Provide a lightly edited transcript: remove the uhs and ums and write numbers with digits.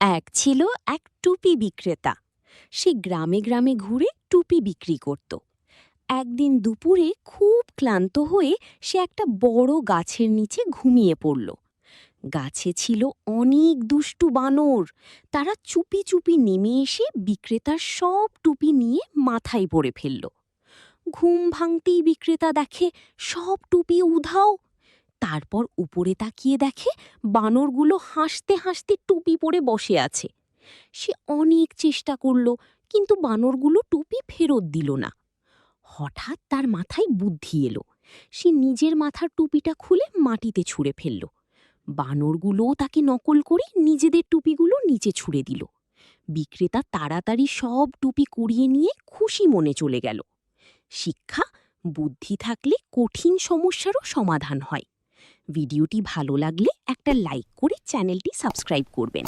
এক ছিল এক টুপি বিক্রেতা। সে গ্রামে গ্রামে ঘুরে টুপি বিক্রি করত। একদিন দুপুরে খুব ক্লান্ত হয়ে সে একটা বড় গাছের নিচে ঘুমিয়ে পড়ল। গাছে ছিল অনেক দুষ্টু বানর। তারা চুপি চুপি নেমে এসে বিক্রেতার সব টুপি নিয়ে মাথায় পরে ফেলল। ঘুম ভাঙতেই বিক্রেতা দেখে সব টুপি উধাও। তারপর উপরে তাকিয়ে দেখে বানরগুলো হাসতে হাসতে টুপি পরে বসে আছে। সে অনেক চেষ্টা করল, কিন্তু বানরগুলো টুপি ফেরত দিল না। হঠাৎ তার মাথায় বুদ্ধি এলো। সে নিজের মাথার টুপিটা খুলে মাটিতে ছুঁড়ে ফেলল। বানরগুলোও তাকে নকল করে নিজেদের টুপিগুলো নিচে ছুঁড়ে দিল। বিক্রেতা তাড়াতাড়ি সব টুপি কুড়িয়ে নিয়ে খুশি মনে চলে গেল। শিক্ষা: বুদ্ধি থাকলে কঠিন সমস্যারও সমাধান হয়। ভিডিওটি ভালো লাগলে একটা লাইক করে চ্যানেলটি সাবস্ক্রাইব করবেন।